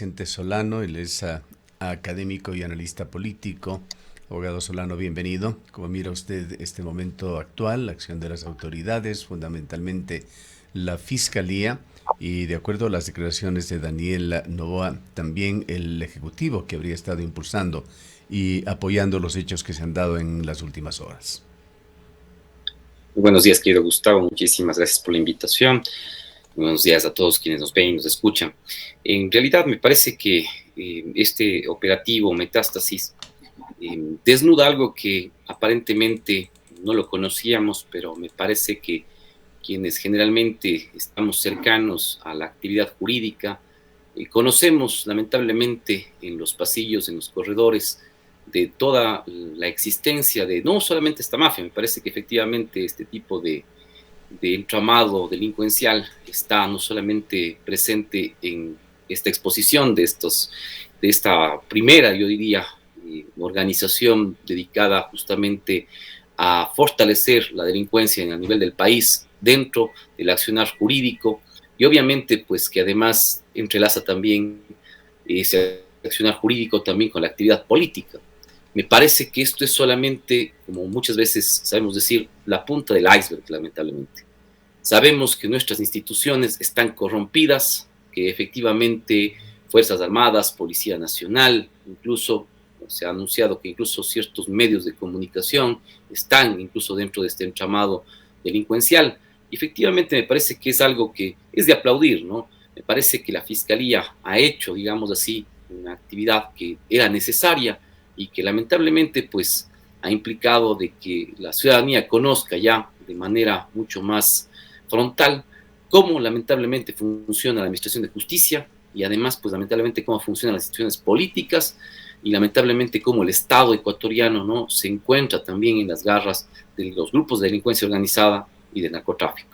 Vicente Solano, él es académico y analista político. Abogado Solano, bienvenido. ¿Cómo mira usted este momento actual, la acción de las autoridades, fundamentalmente la Fiscalía, y de acuerdo a las declaraciones de Daniel Noboa, también el Ejecutivo que habría estado impulsando y apoyando los hechos que se han dado en las últimas horas? Muy buenos días, querido Gustavo. Muchísimas gracias por la invitación. Buenos días a todos quienes nos ven y nos escuchan. En realidad, me parece que este operativo Metástasis desnuda algo que aparentemente no lo conocíamos, pero me parece que quienes generalmente estamos cercanos a la actividad jurídica, conocemos lamentablemente en los pasillos, en los corredores, de toda la existencia de no solamente esta mafia. Me parece que efectivamente este tipo de entramado delincuencial está no solamente presente en esta exposición de esta primera, yo diría, organización dedicada justamente a fortalecer la delincuencia a nivel del país dentro del accionar jurídico, y obviamente pues que además entrelaza también ese accionar jurídico también con la actividad política. Me parece que esto es solamente, como muchas veces sabemos decir, la punta del iceberg, lamentablemente. Sabemos que nuestras instituciones están corrompidas, que efectivamente Fuerzas Armadas, Policía Nacional, incluso se ha anunciado que incluso ciertos medios de comunicación están incluso dentro de este entramado delincuencial. Y efectivamente me parece que es algo que es de aplaudir, ¿no? Me parece que la Fiscalía ha hecho, digamos así, una actividad que era necesaria y que lamentablemente pues ha implicado de que la ciudadanía conozca ya de manera mucho más frontal cómo lamentablemente funciona la administración de justicia, y además pues lamentablemente cómo funcionan las instituciones políticas, y lamentablemente cómo el Estado ecuatoriano, ¿no?, se encuentra también en las garras de los grupos de delincuencia organizada y del narcotráfico.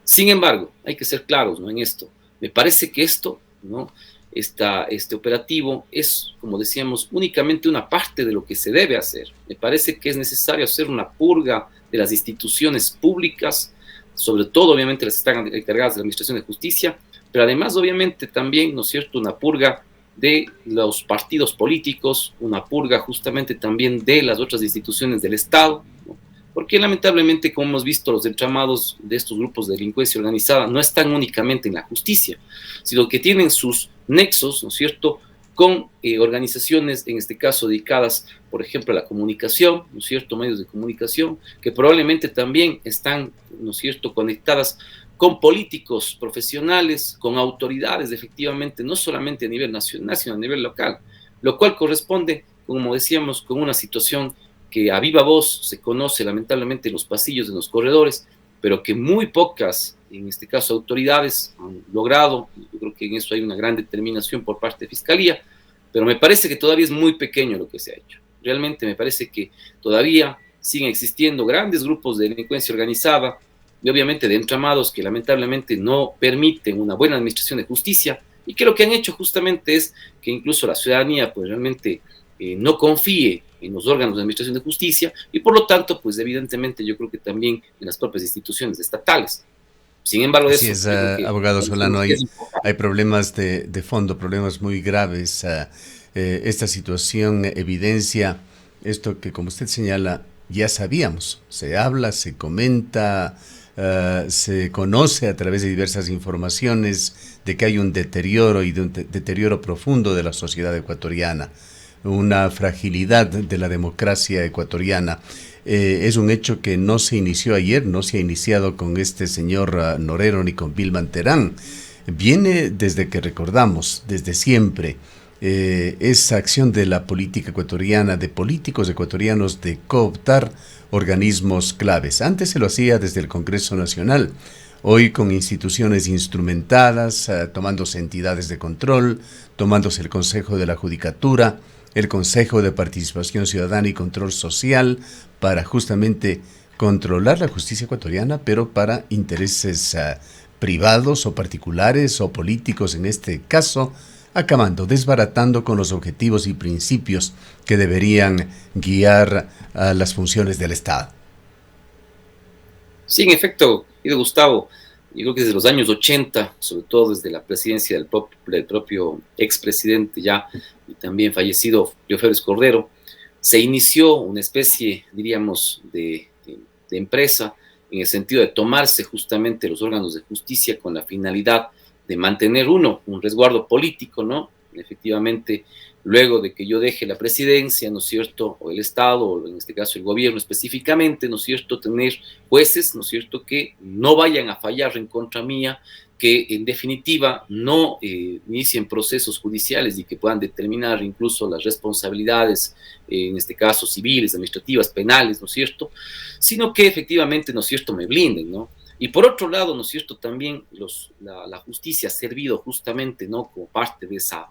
Sin embargo, hay que ser claros, ¿no?, en esto. Me parece que esto, ¿no?, este operativo es, como decíamos, únicamente una parte de lo que se debe hacer. Me parece que es necesario hacer una purga de las instituciones públicas, sobre todo obviamente las que están encargadas de la administración de justicia, pero además obviamente también, ¿no es cierto?, una purga de los partidos políticos, una purga justamente también de las otras instituciones del Estado, ¿no?, porque lamentablemente, como hemos visto, los entramados de estos grupos de delincuencia organizada no están únicamente en la justicia, sino que tienen sus nexos, ¿no es cierto?, con organizaciones, en este caso dedicadas, por ejemplo, a la comunicación, ¿no es cierto?, medios de comunicación, que probablemente también están, ¿no es cierto?, conectadas con políticos profesionales, con autoridades, efectivamente, no solamente a nivel nacional, sino a nivel local, lo cual corresponde, como decíamos, con una situación que a viva voz se conoce lamentablemente en los pasillos, en los corredores, pero que muy pocas, en este caso autoridades, han logrado. Yo creo que en eso hay una gran determinación por parte de Fiscalía, pero me parece que todavía es muy pequeño lo que se ha hecho. Realmente me parece que todavía siguen existiendo grandes grupos de delincuencia organizada y obviamente de entramados que lamentablemente no permiten una buena administración de justicia, y que lo que han hecho justamente es que incluso la ciudadanía pues realmente no confíe en los órganos de administración de justicia, y por lo tanto, pues evidentemente yo creo que también en las propias instituciones estatales. Sin embargo de Así eso, es, yo creo que abogado Solano, es hay importante. problemas de fondo, problemas muy graves. Esta situación evidencia esto que, como usted señala, ya sabíamos. Se habla, se comenta, se conoce a través de diversas informaciones de que hay un deterioro y de un deterioro profundo de la sociedad ecuatoriana, una fragilidad de la democracia ecuatoriana. Es un hecho que no se inició ayer, no se ha iniciado con este señor Norero ni con Vilman Terán. Viene desde que recordamos, desde siempre, esa acción de la política ecuatoriana, de políticos ecuatorianos, de cooptar organismos claves. Antes se lo hacía desde el Congreso Nacional, hoy con instituciones instrumentadas, tomándose entidades de control, tomándose el Consejo de la Judicatura, el Consejo de Participación Ciudadana y Control Social, para justamente controlar la justicia ecuatoriana, pero para intereses privados o particulares o políticos en este caso, acabando, desbaratando con los objetivos y principios que deberían guiar a las funciones del Estado. Sí, en efecto, querido Gustavo, yo creo que desde los años 80, sobre todo desde la presidencia del propio expresidente ya y también fallecido Leo Febres Cordero, se inició una especie, diríamos, de empresa en el sentido de tomarse justamente los órganos de justicia con la finalidad de mantener un resguardo político, ¿no? Efectivamente, luego de que yo deje la presidencia, ¿no es cierto?, o el Estado, o en este caso el gobierno específicamente, ¿no es cierto?, tener jueces, ¿no es cierto?, que no vayan a fallar en contra mía, que en definitiva no inicien procesos judiciales y que puedan determinar incluso las responsabilidades, en este caso civiles, administrativas, penales, ¿no es cierto?, sino que efectivamente, ¿no es cierto?, me blinden, ¿no? Y por otro lado, ¿no es cierto?, también la justicia ha servido justamente, ¿no?, como parte de esa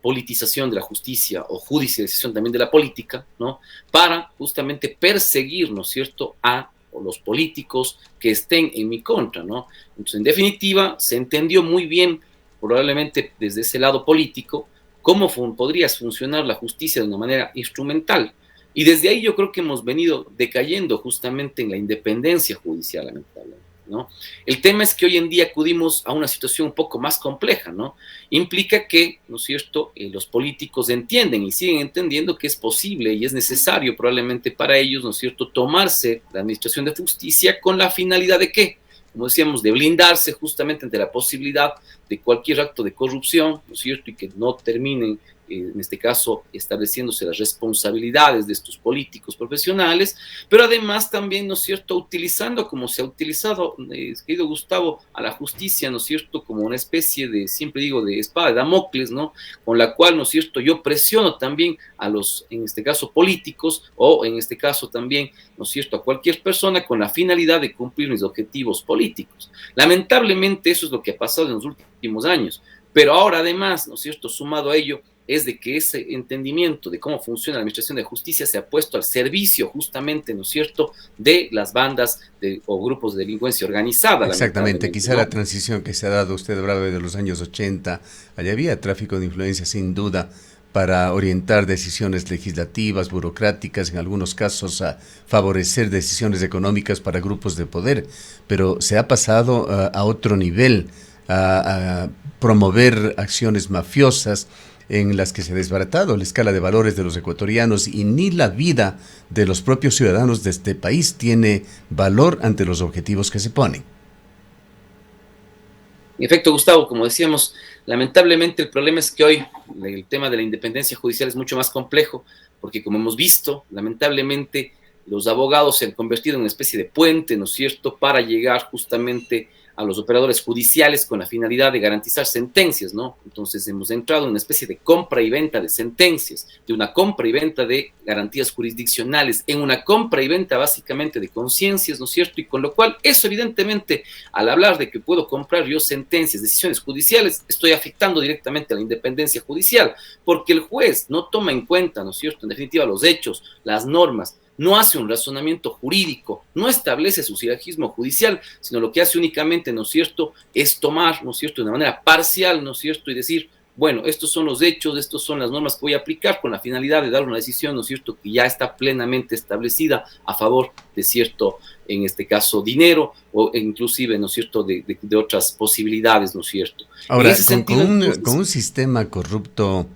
politización de la justicia o judicialización también de la política, ¿no?, para justamente perseguir, ¿no es cierto?, a los políticos que estén en mi contra, ¿no? Entonces, en definitiva, se entendió muy bien, probablemente desde ese lado político, cómo podría funcionar la justicia de una manera instrumental. Y desde ahí yo creo que hemos venido decayendo justamente en la independencia judicial, lamentablemente, ¿no? El tema es que hoy en día acudimos a una situación un poco más compleja, ¿no? Implica que, ¿no es cierto?, los políticos entienden y siguen entendiendo que es posible y es necesario probablemente para ellos, ¿no es cierto?, tomarse la administración de justicia con la finalidad de ¿qué? Como decíamos, de blindarse justamente ante la posibilidad de cualquier acto de corrupción, ¿no es cierto?, y que no terminen, en este caso, estableciéndose las responsabilidades de estos políticos profesionales, pero además también, ¿no es cierto?, utilizando, como se ha utilizado, querido Gustavo, a la justicia, ¿no es cierto?, como una especie de, siempre digo, de espada de Damocles, ¿no?, con la cual, ¿no es cierto?, yo presiono también a los, en este caso, políticos, o en este caso también, ¿no es cierto?, a cualquier persona con la finalidad de cumplir mis objetivos políticos. Lamentablemente eso es lo que ha pasado en los últimos años, pero ahora además, ¿no es cierto?, sumado a ello, es de que ese entendimiento de cómo funciona la administración de justicia se ha puesto al servicio justamente, ¿no es cierto?, de las bandas o grupos de delincuencia organizada, Exactamente, lamentablemente, quizá ¿no? la transición que se ha dado, usted hablaba de los años 80, allá había tráfico de influencia sin duda para orientar decisiones legislativas, burocráticas, en algunos casos a favorecer decisiones económicas para grupos de poder, pero se ha pasado a otro nivel, a promover acciones mafiosas en las que se ha desbaratado la escala de valores de los ecuatorianos y ni la vida de los propios ciudadanos de este país tiene valor ante los objetivos que se ponen. En efecto, Gustavo, como decíamos, lamentablemente el problema es que hoy el tema de la independencia judicial es mucho más complejo, porque como hemos visto, lamentablemente los abogados se han convertido en una especie de puente, ¿no es cierto?, para llegar justamente a los operadores judiciales con la finalidad de garantizar sentencias, ¿no? Entonces hemos entrado en una especie de compra y venta de sentencias, de una compra y venta de garantías jurisdiccionales, en una compra y venta básicamente de conciencias, ¿no es cierto? Y con lo cual, eso evidentemente, al hablar de que puedo comprar yo sentencias, decisiones judiciales, estoy afectando directamente a la independencia judicial, porque el juez no toma en cuenta, ¿no es cierto?, en definitiva los hechos, las normas, no hace un razonamiento jurídico, no establece su sillegismo judicial, sino lo que hace únicamente, ¿no es cierto?, es tomar, ¿no es cierto?, de una manera parcial, ¿no es cierto?, y decir, bueno, estos son los hechos, estos son las normas que voy a aplicar con la finalidad de dar una decisión, ¿no es cierto?, que ya está plenamente establecida a favor de cierto, en este caso, dinero o inclusive, ¿no es cierto?, de otras posibilidades, ¿no es cierto? En Ahora, ese sentido, con entonces, un sistema corrupto,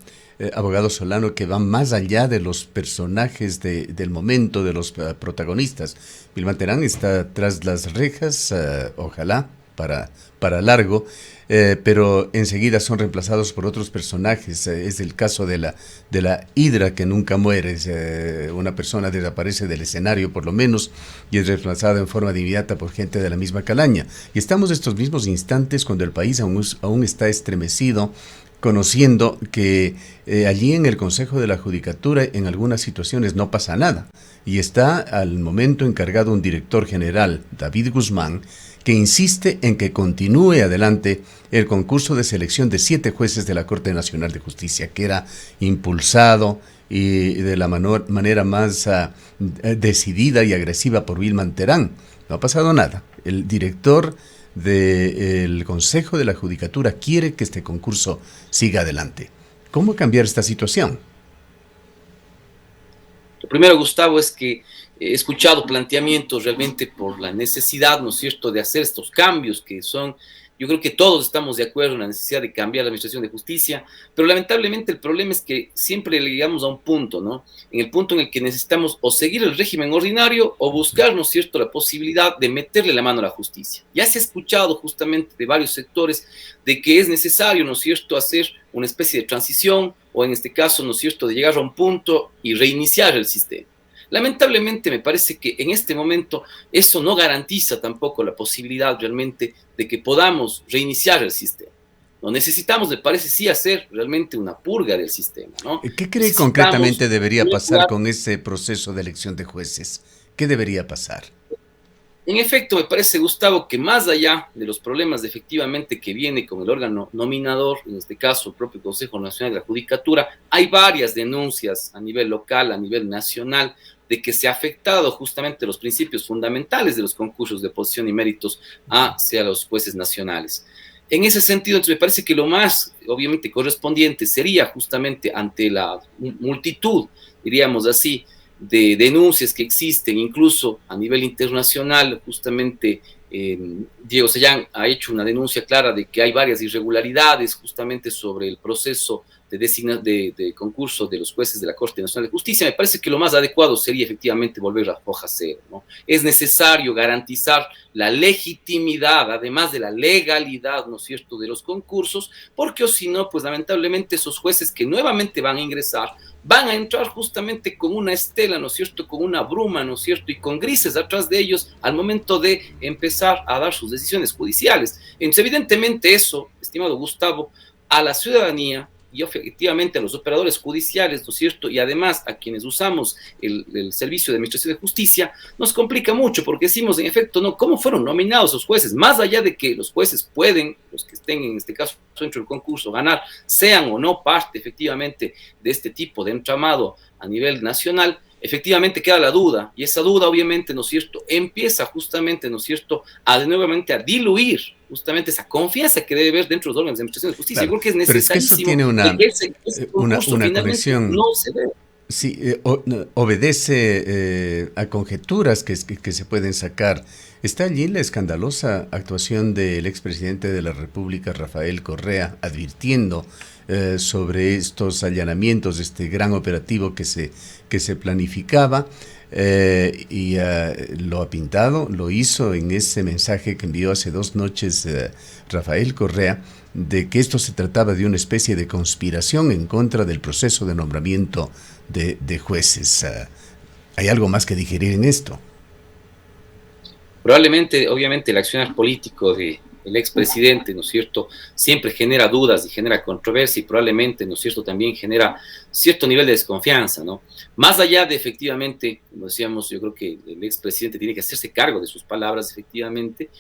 abogado Solano, que va más allá de los personajes del momento, de los protagonistas. Vilma Terán está tras las rejas, ojalá, para largo, pero enseguida son reemplazados por otros personajes. Es el caso de la hidra que nunca muere. Una persona desaparece del escenario, por lo menos, y es reemplazada en forma de inmediata por gente de la misma calaña. Y estamos en estos mismos instantes cuando el país aún está estremecido, conociendo que allí en el Consejo de la Judicatura en algunas situaciones no pasa nada y está al momento encargado un director general, David Guzmán, que insiste en que continúe adelante el concurso de selección de 7 jueces de la Corte Nacional de Justicia, que era impulsado y de la manera más decidida y agresiva por Vilma Terán. No ha pasado nada. El director del Consejo de la Judicatura quiere que este concurso siga adelante. ¿Cómo cambiar esta situación? lo primero, Gustavo, es que he escuchado planteamientos realmente por la necesidad, ¿no es cierto?, de hacer estos cambios que son, yo creo que todos estamos de acuerdo en la necesidad de cambiar la administración de justicia, pero lamentablemente el problema es que siempre le llegamos a un punto, ¿no? En el punto en el que necesitamos o seguir el régimen ordinario o buscar, ¿no es cierto?, la posibilidad de meterle la mano a la justicia. Ya se ha escuchado justamente de varios sectores de que es necesario, ¿no es cierto?, hacer una especie de transición o en este caso, ¿no es cierto?, de llegar a un punto y reiniciar el sistema. Lamentablemente me parece que en este momento eso no garantiza tampoco la posibilidad realmente de que podamos reiniciar el sistema. No necesitamos, me parece, sí hacer realmente una purga del sistema, ¿no? ¿Qué cree concretamente debería pasar con ese proceso de elección de jueces? ¿Qué debería pasar? En efecto, me parece, Gustavo, que más allá de los problemas de efectivamente que viene con el órgano nominador, en este caso el propio Consejo Nacional de la Judicatura, hay varias denuncias a nivel local, a nivel nacional, de que se ha afectado justamente los principios fundamentales de los concursos de posición y méritos hacia los jueces nacionales. En ese sentido, entonces, me parece que lo más, obviamente, correspondiente sería justamente ante la multitud, diríamos así, de denuncias que existen, incluso a nivel internacional, justamente Diego Sellán ha hecho una denuncia clara de que hay varias irregularidades justamente sobre el proceso de concurso de los jueces de la Corte Nacional de Justicia. Me parece que lo más adecuado sería efectivamente volver a hoja cero, ¿no? Es necesario garantizar la legitimidad, además de la legalidad, ¿no es cierto?, de los concursos, porque o si no, pues lamentablemente esos jueces que nuevamente van a ingresar van a entrar justamente con una estela, ¿no es cierto?, con una bruma, ¿no es cierto?, y con grises atrás de ellos al momento de empezar a dar sus decisiones judiciales. Entonces, evidentemente eso, estimado Gustavo, a la ciudadanía y efectivamente a los operadores judiciales, ¿no es cierto?, y además a quienes usamos el servicio de administración de justicia, nos complica mucho porque decimos, en efecto, no, ¿cómo fueron nominados los jueces? Más allá de que los jueces pueden, los que estén en este caso dentro del concurso, ganar, sean o no parte efectivamente de este tipo de entramado a nivel nacional, efectivamente queda la duda, y esa duda obviamente, ¿no es cierto?, empieza justamente, ¿no es cierto?, nuevamente a diluir justamente esa confianza que debe haber dentro de los órganos de administración de justicia. Claro, Yo creo que es pero es que eso necesarísimo tiene que ese concurso una finalmente conexión. no se dé. Sí, obedece a conjeturas que se pueden sacar. Está allí la escandalosa actuación del expresidente de la República, Rafael Correa, advirtiendo sobre estos allanamientos, este gran operativo que se planificaba, lo ha pintado, lo hizo en ese mensaje que envió hace 2 noches Rafael Correa, de que esto se trataba de una especie de conspiración en contra del proceso de nombramiento de jueces. ¿Hay algo más que digerir en esto? Probablemente, obviamente, el accionar político del expresidente, ¿no es cierto?, siempre genera dudas y genera controversia y probablemente, ¿no es cierto?, también genera cierto nivel de desconfianza, ¿no? Más allá de, efectivamente, como decíamos, yo creo que el expresidente tiene que hacerse cargo de sus palabras, efectivamente,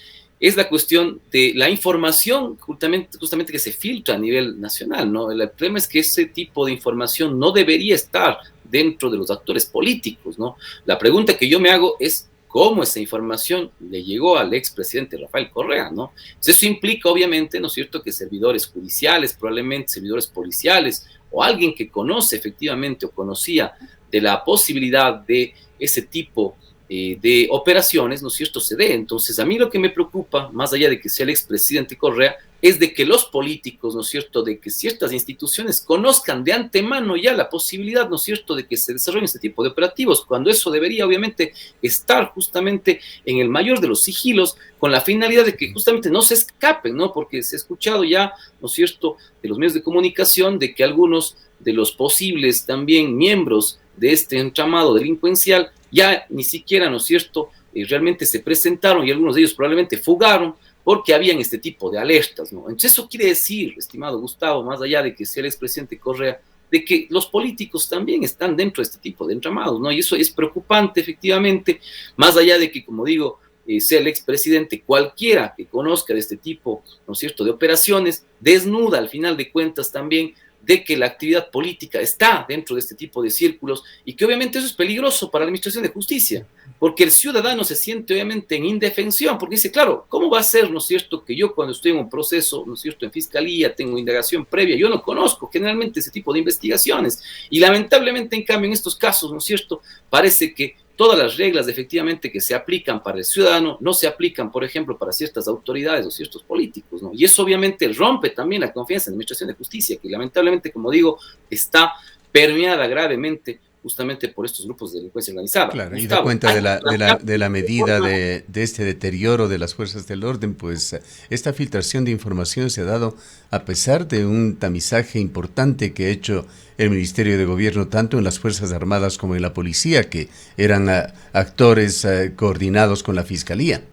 es la cuestión de la información justamente que se filtra a nivel nacional, ¿no? El problema es que ese tipo de información no debería estar dentro de los actores políticos, ¿no? La pregunta que yo me hago es cómo esa información le llegó al expresidente Rafael Correa, ¿no? Entonces eso implica, obviamente, ¿no es cierto?, que servidores judiciales, probablemente servidores policiales, o alguien que conoce efectivamente o conocía de la posibilidad de ese tipo de operaciones, ¿no es cierto?, se dé. Entonces, a mí lo que me preocupa, más allá de que sea el expresidente Correa, es de que los políticos, ¿no es cierto?, de que ciertas instituciones conozcan de antemano ya la posibilidad, ¿no es cierto?, de que se desarrollen este tipo de operativos, cuando eso debería, obviamente, estar justamente en el mayor de los sigilos, con la finalidad de que justamente no se escapen, ¿no?, porque se ha escuchado ya, ¿no es cierto?, de los medios de comunicación, de que algunos de los posibles también miembros de este entramado delincuencial ya ni siquiera, ¿no es cierto?, realmente se presentaron y algunos de ellos probablemente fugaron porque habían este tipo de alertas, ¿no? Entonces eso quiere decir, estimado Gustavo, más allá de que sea el expresidente Correa, de que los políticos también están dentro de este tipo de entramados, ¿no? Y eso es preocupante, efectivamente, más allá de que, como digo, sea el expresidente, cualquiera que conozca de este tipo, ¿no es cierto?, de operaciones, desnuda al final de cuentas también de que la actividad política está dentro de este tipo de círculos y que obviamente eso es peligroso para la administración de justicia, porque el ciudadano se siente obviamente en indefensión, porque dice, claro, ¿cómo va a ser, ¿no es cierto?, que yo cuando estoy en un proceso, ¿no es cierto?, en fiscalía, tengo indagación previa, yo no conozco generalmente ese tipo de investigaciones, y lamentablemente en cambio en estos casos, ¿no es cierto?, parece que todas las reglas efectivamente que se aplican para el ciudadano no se aplican, por ejemplo, para ciertas autoridades o ciertos políticos, ¿no? Y eso obviamente rompe también la confianza en la Administración de Justicia, que lamentablemente, como digo, está permeada gravemente justamente por estos grupos de delincuencia organizada. Claro, y da Gustavo, cuenta de la medida de este deterioro de las fuerzas del orden, pues esta filtración de información se ha dado a pesar de un tamizaje importante que ha hecho el Ministerio de Gobierno, tanto en las Fuerzas Armadas como en la Policía, que eran actores coordinados con la Fiscalía.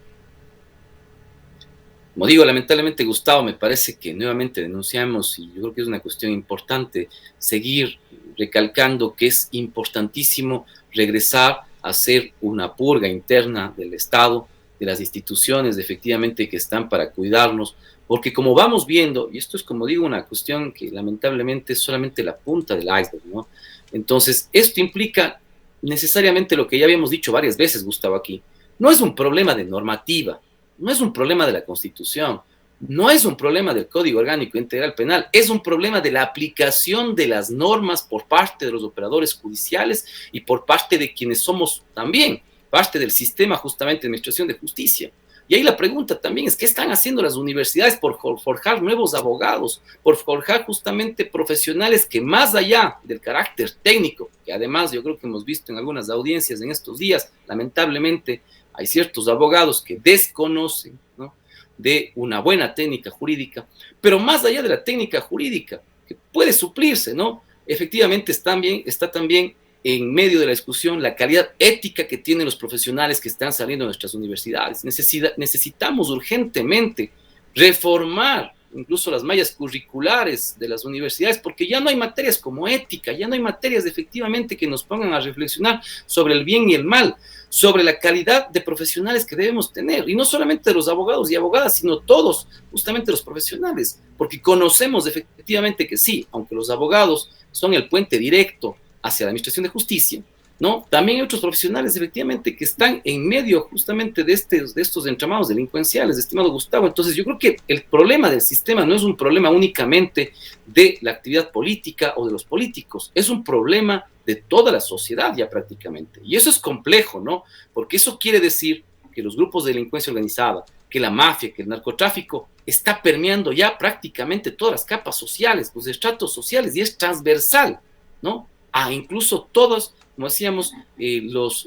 Como digo, lamentablemente, Gustavo, me parece que nuevamente denunciamos, y yo creo que es una cuestión importante, seguir recalcando que es importantísimo regresar a hacer una purga interna del Estado, de las instituciones efectivamente que están para cuidarnos, porque como vamos viendo, y esto es, como digo, una cuestión que lamentablemente es solamente la punta del iceberg, ¿no? Entonces, esto implica necesariamente lo que ya habíamos dicho varias veces, Gustavo, aquí. No es un problema de normativa, no es un problema de la Constitución, no es un problema del Código Orgánico Integral Penal, es un problema de la aplicación de las normas por parte de los operadores judiciales y por parte de quienes somos también parte del sistema justamente de administración de justicia. Y ahí la pregunta también es, ¿qué están haciendo las universidades por forjar nuevos abogados, por forjar justamente profesionales que más allá del carácter técnico, que además yo creo que hemos visto en algunas audiencias en estos días, lamentablemente hay ciertos abogados que desconocen, ¿no?, de una buena técnica jurídica, pero más allá de la técnica jurídica, que puede suplirse, ¿no? Efectivamente está también en medio de la discusión la calidad ética que tienen los profesionales que están saliendo de nuestras universidades. Necesitamos urgentemente reformar incluso las mallas curriculares de las universidades, porque ya no hay materias como ética, ya no hay materias efectivamente que nos pongan a reflexionar sobre el bien y el mal, sobre la calidad de profesionales que debemos tener, y no solamente los abogados y abogadas, sino todos, justamente los profesionales, porque conocemos efectivamente que sí, aunque los abogados son el puente directo hacia la administración de justicia, ¿no? También hay otros profesionales efectivamente que están en medio justamente de estos entramados delincuenciales, estimado Gustavo. Entonces yo creo que el problema del sistema no es un problema únicamente de la actividad política o de los políticos, es un problema de toda la sociedad ya prácticamente. Y eso es complejo, ¿no? Porque eso quiere decir que los grupos de delincuencia organizada, que la mafia, que el narcotráfico está permeando ya prácticamente todas las capas sociales, los estratos sociales, y es transversal, ¿no? A incluso todos, como decíamos,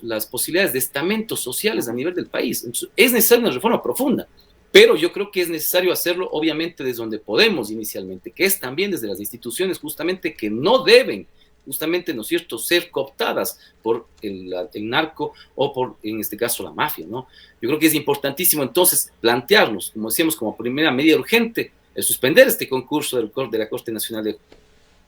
las posibilidades de estamentos sociales a nivel del país. Entonces, es necesaria una reforma profunda, pero yo creo que es necesario hacerlo obviamente desde donde podemos inicialmente, que es también desde las instituciones justamente que no deben justamente, ¿no es cierto?, ser cooptadas por el narco o por, en este caso, la mafia, ¿no? Yo creo que es importantísimo entonces plantearnos, como decíamos, como primera medida urgente, el suspender este concurso de la Corte Nacional de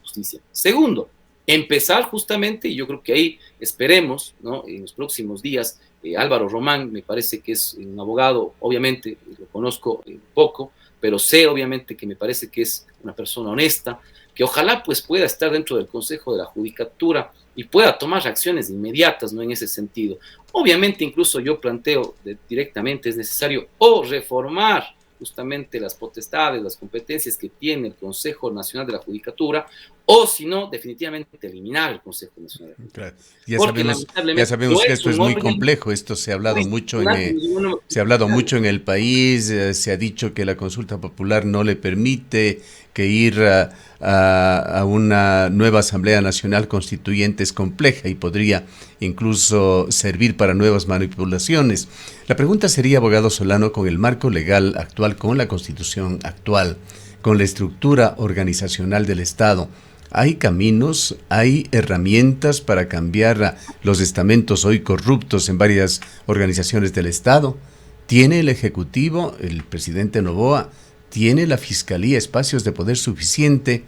Justicia. Segundo, empezar justamente, y yo creo que ahí esperemos, ¿no?, en los próximos días, Álvaro Román me parece que es un abogado, obviamente lo conozco poco, pero sé obviamente que me parece que es una persona honesta, que ojalá pues pueda estar dentro del Consejo de la Judicatura y pueda tomar acciones inmediatas, ¿no?, en ese sentido. Obviamente incluso yo planteo directamente, es necesario o reformar justamente las potestades, las competencias que tiene el Consejo Nacional de la Judicatura, o si no, definitivamente eliminar el Consejo Nacional de la Judicatura. Claro. Ya sabemos que esto es muy complejo, esto se ha hablado mucho en el país, se ha dicho que la consulta popular no le permite, que ir a una nueva Asamblea Nacional Constituyente es compleja y podría incluso servir para nuevas manipulaciones. La pregunta sería, abogado Solano, con el marco legal actual, con la Constitución actual, con la estructura organizacional del Estado, ¿hay caminos, hay herramientas para cambiar los estamentos hoy corruptos en varias organizaciones del Estado? ¿Tiene el Ejecutivo, el presidente Noboa, tiene la Fiscalía espacios de poder suficiente?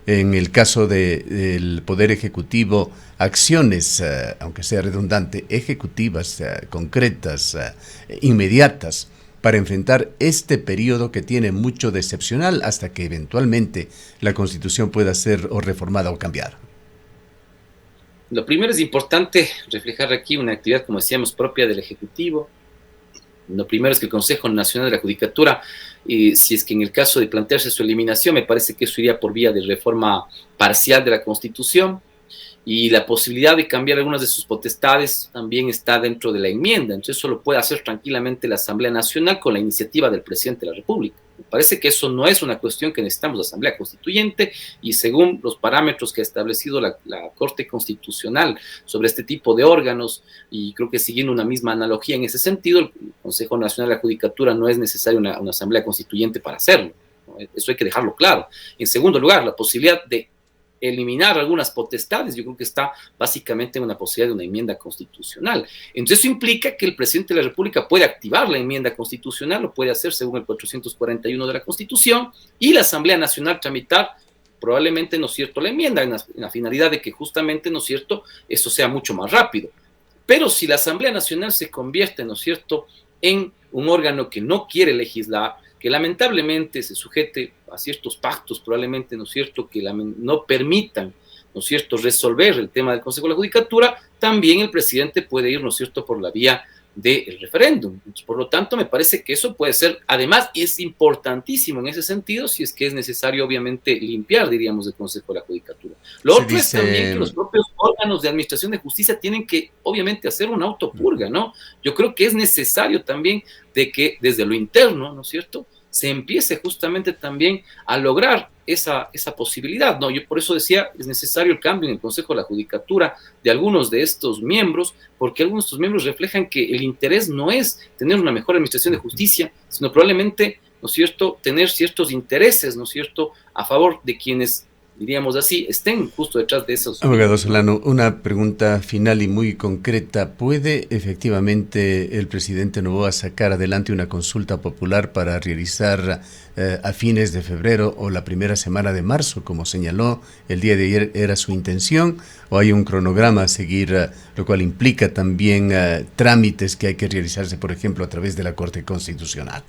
En el caso del Poder Ejecutivo, acciones, aunque sea redundante, ejecutivas, concretas, inmediatas, para enfrentar este periodo que tiene mucho de excepcional hasta que eventualmente la Constitución pueda ser o reformada o cambiada. Lo primero es importante reflejar aquí una actividad, como decíamos, propia del Ejecutivo. Lo primero es que el Consejo Nacional de la Judicatura, si es que en el caso de plantearse su eliminación, me parece que eso iría por vía de reforma parcial de la Constitución, Y la posibilidad de cambiar algunas de sus potestades también está dentro de la enmienda. Entonces eso lo puede hacer tranquilamente la Asamblea Nacional con la iniciativa del presidente de la República. Me parece que eso no es una cuestión que necesitamos de Asamblea Constituyente, y según los parámetros que ha establecido la Corte Constitucional sobre este tipo de órganos, y creo que siguiendo una misma analogía en ese sentido, el Consejo Nacional de la Judicatura no es necesaria una Asamblea Constituyente para hacerlo, ¿no? Eso hay que dejarlo claro. En segundo lugar, la posibilidad de eliminar algunas potestades, yo creo que está básicamente en una posibilidad de una enmienda constitucional. Entonces eso implica que el presidente de la República puede activar la enmienda constitucional, lo puede hacer según el 441 de la Constitución, y la Asamblea Nacional tramitar probablemente, ¿no es cierto?, la enmienda en la finalidad de que justamente, ¿no es cierto?, eso sea mucho más rápido. Pero si la Asamblea Nacional se convierte, ¿no es cierto?, en un órgano que no quiere legislar, que lamentablemente se sujete a ciertos pactos, probablemente, ¿no es cierto?, que no permitan, ¿no es cierto?, resolver el tema del Consejo de la Judicatura, también el presidente puede ir, ¿no es cierto?, por la vía del referéndum. Por lo tanto, me parece que eso puede ser, además, es importantísimo en ese sentido, si es que es necesario, obviamente, limpiar, diríamos, el Consejo de la Judicatura. Lo otro es también que los propios órganos de administración de justicia tienen que, obviamente, hacer una autopurga, ¿no? Yo creo que es necesario también de que desde lo interno, ¿no es cierto?, se empiece justamente también a lograr esa posibilidad, ¿no? Yo por eso decía, es necesario el cambio en el Consejo de la Judicatura de algunos de estos miembros, porque algunos de estos miembros reflejan que el interés no es tener una mejor administración de justicia, sino probablemente, ¿no es cierto?, tener ciertos intereses, ¿no es cierto?, a favor de quienes, diríamos así, estén justo detrás de esos. Abogado Solano, una pregunta final y muy concreta. ¿Puede efectivamente el presidente Noboa sacar adelante una consulta popular para realizar a fines de febrero o la primera semana de marzo, como señaló el día de ayer era su intención? ¿O hay un cronograma a seguir, lo cual implica también trámites que hay que realizarse, por ejemplo, a través de la Corte Constitucional?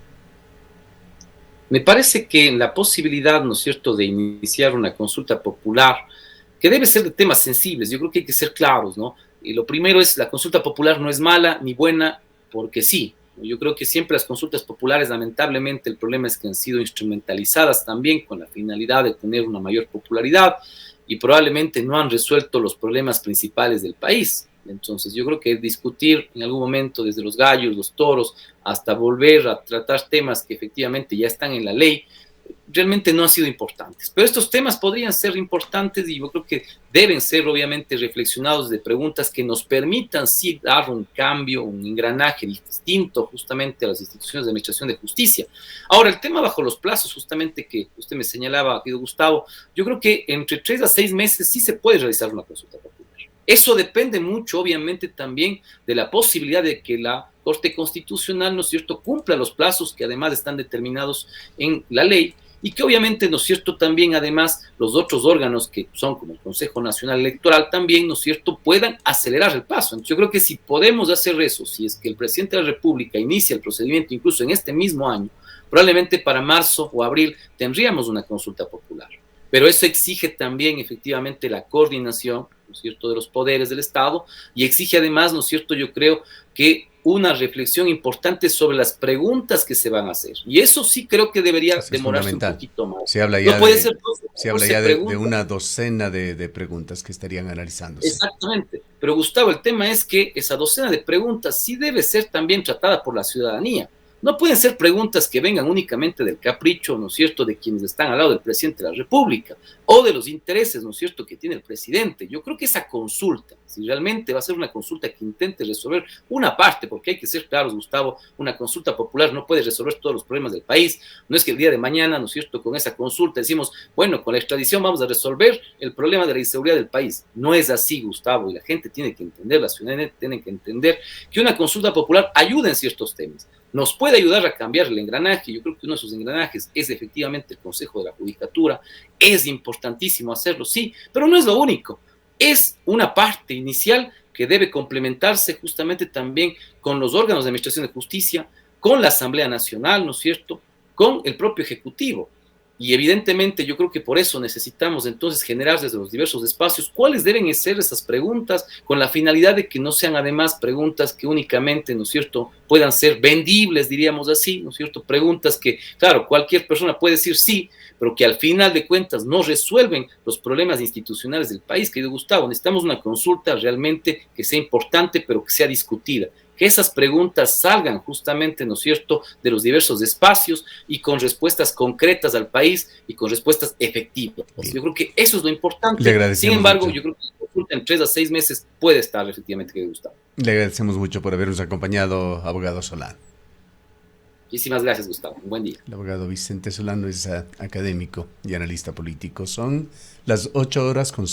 Me parece que la posibilidad, ¿no es cierto?, de iniciar una consulta popular, que debe ser de temas sensibles, yo creo que hay que ser claros, ¿no? Y lo primero es, la consulta popular no es mala ni buena porque sí. Yo creo que siempre las consultas populares, lamentablemente, el problema es que han sido instrumentalizadas también con la finalidad de tener una mayor popularidad y probablemente no han resuelto los problemas principales del país. Entonces yo creo que discutir en algún momento desde los gallos, los toros, hasta volver a tratar temas que efectivamente ya están en la ley, realmente no han sido importantes. Pero estos temas podrían ser importantes y yo creo que deben ser obviamente reflexionados de preguntas que nos permitan sí dar un cambio, un engranaje distinto justamente a las instituciones de administración de justicia. Ahora, el tema bajo los plazos justamente que usted me señalaba, querido Gustavo, yo creo que entre 3 a 6 meses sí se puede realizar una consulta popular. Eso depende mucho, obviamente, también de la posibilidad de que la Corte Constitucional, ¿no es cierto?, cumpla los plazos que además están determinados en la ley y que obviamente, ¿no es cierto?, también además los otros órganos que son como el Consejo Nacional Electoral también, ¿no es cierto?, puedan acelerar el paso. Entonces yo creo que si podemos hacer eso, si es que el presidente de la República inicia el procedimiento incluso en este mismo año, probablemente para marzo o abril tendríamos una consulta popular. Pero eso exige también efectivamente la coordinación, ¿no es cierto?, de los poderes del Estado y exige además, ¿no es cierto?, yo creo que una reflexión importante sobre las preguntas que se van a hacer. Y eso sí creo que debería demorarse un poquito más. Se habla ya, de una docena de preguntas que estarían analizándose. Exactamente. Pero Gustavo, el tema es que esa docena de preguntas sí debe ser también tratada por la ciudadanía. No pueden ser preguntas que vengan únicamente del capricho, ¿no es cierto?, de quienes están al lado del presidente de la República o de los intereses, ¿no es cierto?, que tiene el presidente. Yo creo que esa consulta, si realmente va a ser una consulta que intente resolver una parte, porque hay que ser claros, Gustavo, una consulta popular no puede resolver todos los problemas del país. No es que el día de mañana, ¿no es cierto?, con esa consulta decimos, bueno, con la extradición vamos a resolver el problema de la inseguridad del país. No es así, Gustavo, y la gente tiene que entender, la ciudadanía tiene que entender que una consulta popular ayuda en ciertos temas. Nos puede ayudar a cambiar el engranaje. Yo creo que uno de esos engranajes es efectivamente el Consejo de la Judicatura. Es importantísimo hacerlo, sí, pero no es lo único. Es una parte inicial que debe complementarse justamente también con los órganos de administración de justicia, con la Asamblea Nacional, ¿no es cierto?, con el propio Ejecutivo. Y evidentemente yo creo que por eso necesitamos entonces generar desde los diversos espacios cuáles deben ser esas preguntas, con la finalidad de que no sean además preguntas que únicamente, ¿no es cierto?, puedan ser vendibles, diríamos así, ¿no es cierto?, preguntas que, claro, cualquier persona puede decir sí, pero que al final de cuentas no resuelven los problemas institucionales del país. Querido Gustavo, necesitamos una consulta realmente que sea importante, pero que sea discutida, que esas preguntas salgan justamente, ¿no es cierto?, de los diversos espacios y con respuestas concretas al país y con respuestas efectivas. Bien. Yo creo que eso es lo Le importante. agradecemos Sin embargo, mucho. yo creo que la consulta en 3 a 6 meses puede estar efectivamente, querido Gustavo. Le agradecemos mucho por habernos acompañado, abogado Solano. Muchísimas gracias, Gustavo. Un buen día. El abogado Vicente Solano es académico y analista político. Son las 8 horas con